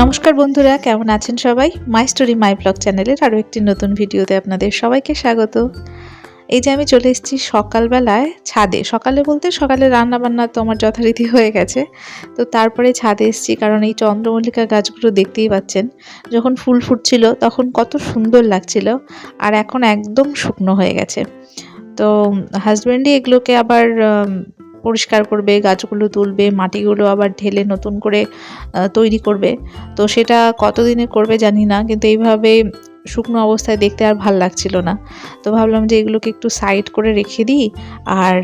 নমস্কার বন্ধুরা, কেমন আছেন সবাই? মাই স্টোরি মাই ব্লগ চ্যানেলের আরও একটি নতুন ভিডিওতে আপনাদের সবাইকে স্বাগত। এই যে আমি চলে এসেছি সকালবেলায় ছাদে। সকালে বলতে সকালে রান্নাবান্না তো আমার যথারীতি হয়ে গেছে। তো তারপরে ছাদে এসেছি কারণ এই চন্দ্রমল্লিকা গাছগুলো দেখতেই পাচ্ছেন। যখন ফুল ফুটছিল তখন কত সুন্দর লাগছিল, আর এখন একদম শুকনো হয়ে গেছে। তো হাজব্যান্ডই এগুলোকে আবার পরিষ্কার করবে, গাছগুলো তুলবে, মাটিগুলো আবার ঢেলে নতুন করে তৈরি করবে। তো সেটা কতদিনে করবে জানি না, কিন্তু এইভাবে শুকনো অবস্থায় দেখতে আর ভাল লাগছিল না। তো ভাবলাম যে এগুলোকে একটু সাইড করে রেখে দিই। আর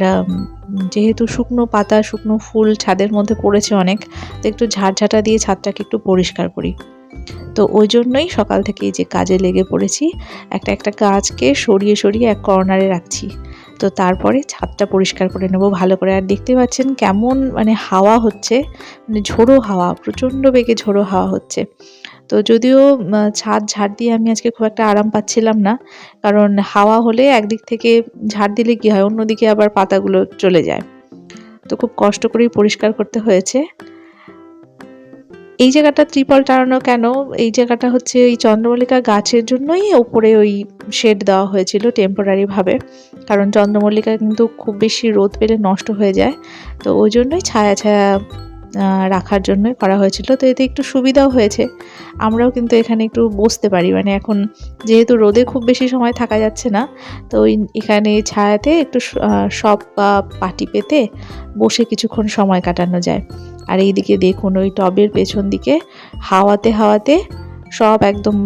যেহেতু শুকনো পাতা শুকনো ফুল ছাদের মধ্যে পড়েছে অনেক, তো একটু ঝাড়ঝাঁটা দিয়ে ছাদটাকে একটু পরিষ্কার করি। তো ওই জন্যই সকাল থেকেই যে কাজে লেগে পড়েছি। একটা একটা গাছকে সরিয়ে সরিয়ে এক কর্নারে রাখছি। তো তারপরে ছাদটা পরিষ্কার করে নেব ভালো করে। আর দেখতে পাচ্ছেন কেমন হাওয়া হচ্ছে, ঝোড়ো হাওয়া, প্রচণ্ড বেগে ঝোড়ো হাওয়া হচ্ছে। তো যদিও ছাদ ঝাড় দিয়ে আমি আজকে খুব একটা আরাম পাচ্ছিলাম না, কারণ হাওয়া হলে একদিক থেকে ঝাড় দিলে কি হয়, অন্যদিকে আবার পাতাগুলো চলে যায়। তো খুব কষ্ট করেই পরিষ্কার করতে হয়েছে। এই জায়গাটা ত্রিপল টানানো কেন? এই জায়গাটা হচ্ছে এই চন্দ্রমল্লিকা গাছের জন্যই ওপরে ওই শেড দেওয়া হয়েছিল টেম্পোরারি ভাবে। কারণ চন্দ্রমল্লিকা কিন্তু খুব বেশি রোদ পেলে নষ্ট হয়ে যায়। তো ওই জন্যই ছায়া ছায়া রাখার জন্যই করা হয়েছিল। তো এতে একটু সুবিধাও হয়েছে। আমরাও কিন্তু এখানে একটু বসতে পারি। এখন যেহেতু রোদে খুব বেশি সময় থাকা যাচ্ছে না, তো এখানে ছায়াতে একটু সব বা পাটি পেতে বসে কিছুক্ষণ সময় কাটানো যায়। আর এইদিকে দেখুন ওই টবের পেছন দিকে হাওয়াতে হাওয়াতে সব একদম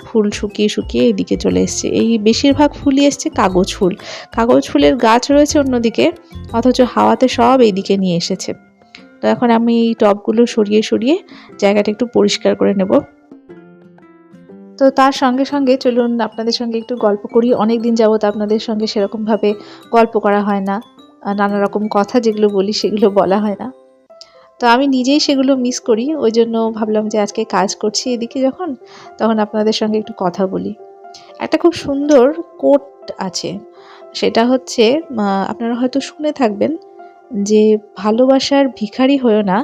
ফুল শুকিয়ে শুকিয়ে এইদিকে চলে এসছে। এই বেশিরভাগ ফুলই এসছে কাগজ ফুল। কাগজ ফুলের গাছ রয়েছে অন্যদিকে, অথচ হাওয়াতে সব এইদিকে নিয়ে এসেছে। তো এখন আমি এই টবগুলো সরিয়ে সরিয়ে জায়গাটা একটু পরিষ্কার করে নেব। তো তার সঙ্গে সঙ্গে চলুন আপনাদের সঙ্গে একটু গল্প করি। অনেক দিন যাবত আপনাদের সঙ্গে সেরকমভাবে গল্প করা হয় না। নানা রকম কথা যেগুলো বলি সেগুলো বলা হয় না। তো আমি নিজেই সেগুলো মিস করি। ওই জন্য ভাবলাম যে আজকে কাজ করছি এদিকে যখন, তখন আপনাদের সঙ্গে একটু কথা বলি। একটা খুব সুন্দর কোট আছে। সেটা হচ্ছে, আপনারা হয়তো শুনে থাকবেন যে, ভালোবাসার ভিখারি হয়ো না,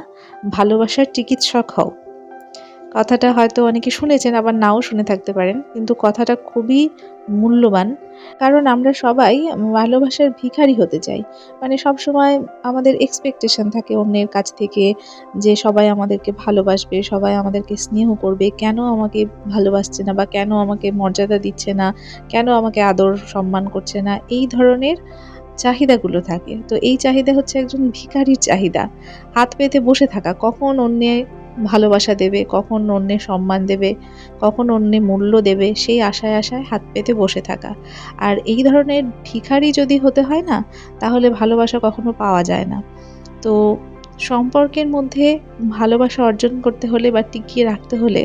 ভালোবাসার চিকিৎসক হও। কথাটা হয়তো অনেকে শুনেছেন, আবার নাও শুনে থাকতে পারেন, কিন্তু কথাটা খুবই মূল্যবান। কারণ আমরা সবাই ভালোবাসার ভিখারি হতে চাই। সবসময় আমাদের এক্সপেকটেশন থাকে অন্যের কাছ থেকে, যে সবাই আমাদেরকে ভালোবাসবে, সবাই আমাদেরকে স্নেহ করবে, কেন আমাকে ভালোবাসছে না, বা কেন আমাকে মর্যাদা দিচ্ছে না, কেন আমাকে আদর সম্মান করছে না, এই ধরনের চাহিদাগুলো থাকে। তো এই চাহিদা হচ্ছে একজন ভিখারির চাহিদা। হাত পেতে বসে থাকা, কখন অন্যে ভালোবাসা দেবে, কখন অন্যে সম্মান দেবে, কখন অন্যে মূল্য দেবে, সেই আশায় আশায় হাত পেতে বসে থাকা। আর এই ধরনের ভিখারি যদি হতে হয় না, তাহলে ভালোবাসা কখনো পাওয়া যায় না। তো সম্পর্কের মধ্যে ভালোবাসা অর্জন করতে হলে বা টিকিয়ে রাখতে হলে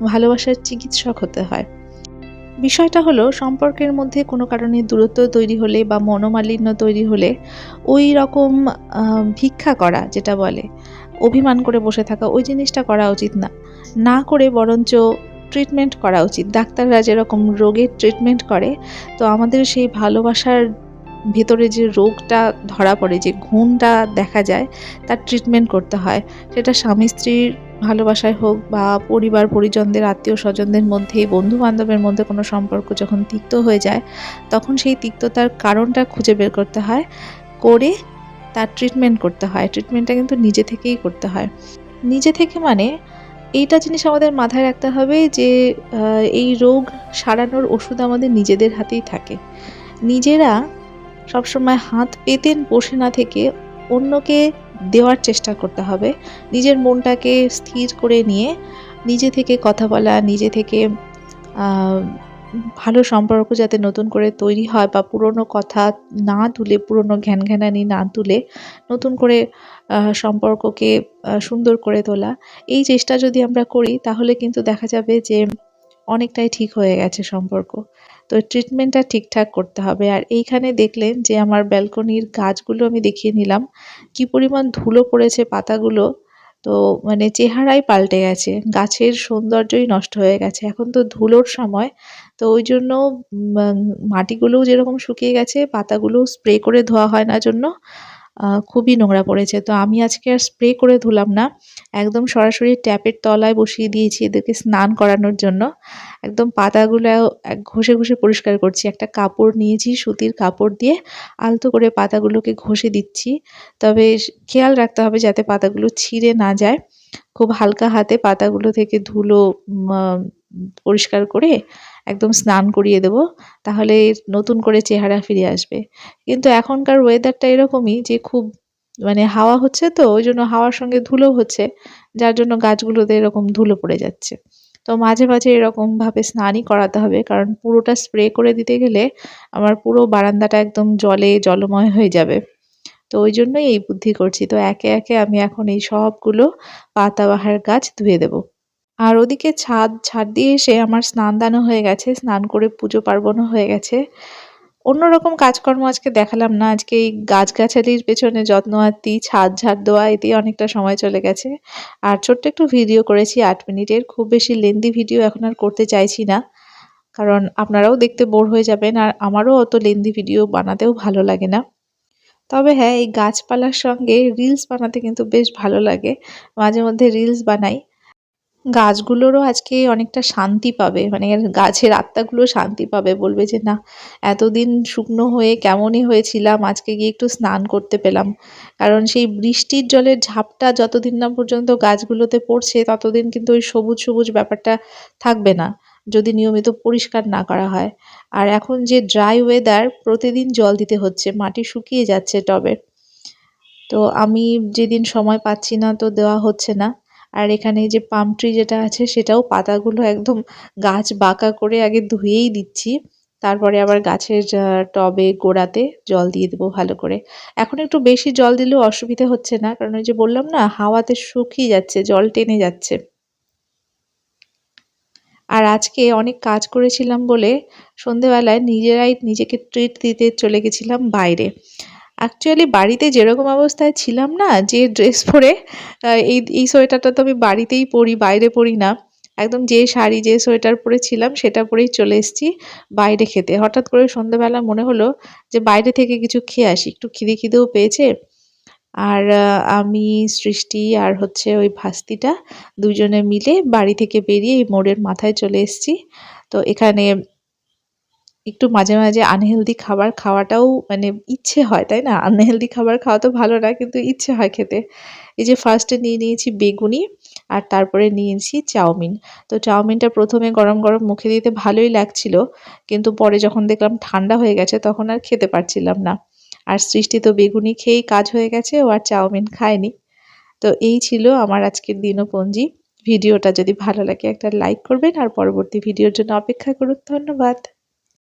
ভালোবাসার চিকিৎসক হতে হয়। বিষয়টা হলো, সম্পর্কের মধ্যে কোনো কারণে দূরত্ব তৈরি হলে বা মনোমালিন্য তৈরি হলে ওই রকম ভিক্ষা করা যেটা বলে, অভিমান করে বসে থাকা, ওই জিনিসটা করা উচিত না। না করে বরঞ্চ ট্রিটমেন্ট করা উচিত। ডাক্তাররা যেরকম রোগের ট্রিটমেন্ট করে, তো আমাদের সেই ভালোবাসার ভেতরে যে রোগটা ধরা পড়ে, যে ঘুণটা দেখা যায়, তার ট্রিটমেন্ট করতে হয়। সেটা স্বামী স্ত্রীর ভালোবাসায় হোক, বা পরিবার পরিজনদের আত্মীয় স্বজনদের মধ্যে, বন্ধু বান্ধবের মধ্যে কোনো সম্পর্ক যখন তিক্ত হয়ে যায়, তখন সেই তিক্ততার কারণটা খুঁজে বের করতে হয়, করে তার ট্রিটমেন্ট করতে হয়। ট্রিটমেন্টটা কিন্তু নিজে থেকেই করতে হয়। নিজে থেকে এইটা জিনিস আমাদের মাথায় রাখতে হবে যে, এই রোগ সারানোর ওষুধ আমাদের নিজেদের হাতেই থাকে। নিজেরা সবসময় হাত পেতে বসে না থেকে অন্যকে দেওয়ার চেষ্টা করতে হবে। নিজের মনটাকে স্থির করে নিয়ে নিজে থেকে কথা বলা, নিজে থেকে ভালো সম্পর্ক যাতে নতুন করে তৈরি হয়, বা পুরনো কথা না তুলে, পুরনো ঘ্যানঘ্যানানি না তুলে নতুন করে সম্পর্ককে সুন্দর করে তোলা, এই চেষ্টা যদি আমরা করি, তাহলে কিন্তু দেখা যাবে যে অনেকটাই ঠিক হয়ে গেছে সম্পর্ক। তো ট্রিটমেন্টটা ঠিকঠাক করতে হবে। আর এইখানে দেখলেন যে আমার ব্যালকনির গাছগুলো আমি দেখিয়ে নিলাম, কি পরিমাণ ধুলো পড়েছে পাতাগুলো। তো চেহারাই পাল্টে গেছে, গাছের সৌন্দর্যই নষ্ট হয়ে গেছে। এখন তো ধুলোর সময়, তো ওই জন্য মাটিগুলোও যেরকম শুকিয়ে গেছে, পাতাগুলোও স্প্রে করে ধোয়া হয় না জন্য খুবই নোংরা পড়েছে। তো আমি আজকে আর স্প্রে করে ধুলাম না। একদম সরাসরি ট্যাপের তলায় বসিয়ে দিয়েছি এদেরকে স্নান করানোর জন্য। একদম পাতাগুলো ঘষে, ঘষে পরিষ্কার করছি। একটা কাপড় নিয়েছি, সুতির কাপড় দিয়ে আলতো করে পাতাগুলোকে ঘষে দিচ্ছি। তবে খেয়াল রাখতে হবে যাতে পাতাগুলো ছিঁড়ে না যায়। খুব হালকা হাতে পাতাগুলো থেকে ধুলো মা পরিষ্কার করে একদম স্নান করিয়ে দেব। তাহলে নতুন করে চেহারা ফিরে আসবে। কিন্তু এখনকার ওয়েদারটা এরকমই যে খুব মানে হাওয়া হচ্ছে তো ওইজন্য হাওয়ার সঙ্গে ধুলো হচ্ছে। যার জন্য গাছগুলোতে এরকম ধুলো পড়ে যাচ্ছে। তো মাঝে, মাঝে এরকমভাবে স্নানই করাতে হবে। কারণ পুরোটা স্প্রে করে দিতে গেলে আমার পুরো বারান্দাটা একদম জলে জলময় হয়ে যাবে। তো ওইজন্যই এই বুদ্ধি করছি। তো একে, একে আমি এখন এই সবগুলো পাতাবাহার গাছ ধুয়ে দেব। আর ওদিকে ছাদ দিয়ে এসে আমার স্নান-দানও হয়ে গেছে। স্নান করে পুজো পার্বণও হয়ে গেছে। অন্যরকম কাজকর্ম আজকে দেখালাম না। আজকে এই গাছগাছালির পেছনে যত্নআত্তি, ছাদ ঝাড় দেওয়া এতেই অনেকটা সময় চলে গেছে। আর ছোট্ট একটু ভিডিও করেছি ৮ মিনিটের। খুব বেশি লেন্দি ভিডিও এখন আর করতে চাইছি না। কারণ আপনারাও দেখতে বোর হয়ে যাবেন। আর আমারও অত লেন্দি ভিডিও বানাতেও ভালো লাগে না। তবে হ্যাঁ, এই গাছপালার সঙ্গে রিলস বানাতে কিন্তু বেশ ভালো লাগে। মাঝে মধ্যে রিলস বানাই। গাছগুলোরও আজকে অনেকটা শান্তি পাবে। মানে গাছের আত্মাগুলো শান্তি পাবে। বলবে যে, "নাহ, এতদিন শুকনো হয়ে কেমনই হয়েছিলাম, আজকে গিয়ে একটু স্নান করতে পেলাম।" কারণ সেই বৃষ্টির জলের ঝাপটা যতদিন না পর্যন্ত গাছগুলোতে পড়ছে, ততদিন কিন্তু ওই সবুজ, সবুজ ব্যাপারটা থাকবে না, যদি নিয়মিত পরিষ্কার না করা হয়। আর এখন যে ড্রাই ওয়েদার, প্রতিদিন জল দিতে হচ্ছে। মাটি শুকিয়ে যাচ্ছে টবের। তো আমি যেদিন সময় পাচ্ছি না তো দেওয়া হচ্ছে না। আর এখানে এই যে পাম ট্রি যেটা আছে সেটাও পাতাগুলো একদম গাছ বাঁকা করে আগে ধুয়েই দিচ্ছি। তারপরে আবার গাছের টবে গোড়াতে জল দিয়ে দেবো ভালো করে। এখন একটু বেশি জল দিলেও অসুবিধা হচ্ছে না। কারণ ওই যে বললাম না হাওয়াতে শুকিয়ে যাচ্ছে, জল টেনে যাচ্ছে। আর আজকে অনেক কাজ করেছিলাম বলে সন্ধেবেলায় নিজেরাই নিজেকে ট্রিট দিতে চলে গেছিলাম বাইরে। অ্যাকচুয়ালি বাড়িতে যেরকম অবস্থায় ছিলাম না, যে ড্রেস পরে এই সোয়েটারটা তো আমি বাড়িতেই পরি, বাইরে পরি না। একদম যে শাড়ি, যে সোয়েটার পরেছিলাম সেটা পরেই চলে এসেছি বাইরে খেতে। হঠাৎ করে সন্ধ্যাবেলা মনে হলো যে বাইরে থেকে কিছু খেয়ে আসি। একটু খিদেও পেয়েছে। আর আমি, সৃষ্টি আর হচ্ছে ওই ভাস্তিটা দুজনে মিলে বাড়ি থেকে বেরিয়ে এই মোড়ের মাথায় চলে এসেছি। তো এখানে একটু মাঝে, মাঝে আনহেলদি খাবার খাওয়াটাও মানে ইচ্ছে হয়, তাই না? আনহেলদি খাবার খাওয়া তো ভালো না, কিন্তু ইচ্ছে হয় খেতে। এই যে ফার্স্টে নিয়ে নিয়েছি বেগুনি আর তারপরে নিয়েছি চাউমিন। তো চাউমিনটা ১ম এ গরম, গরম মুখে দিতে ভালোই লাগছিল। কিন্তু পরে যখন দেখলাম ঠান্ডা হয়ে গেছে তখন আর খেতে পারছিলাম না। আর সৃষ্টি তো বেগুনি খেয়েই কাজ হয়ে গেছে, ও আর চাউমিন খায়নি। তো এই ছিল আমার আজকের দিনপঞ্জি। ভিডিওটা যদি ভালো লাগে একটা লাইক করবেন আর পরবর্তী ভিডিওর জন্য অপেক্ষা করুন। ধন্যবাদ।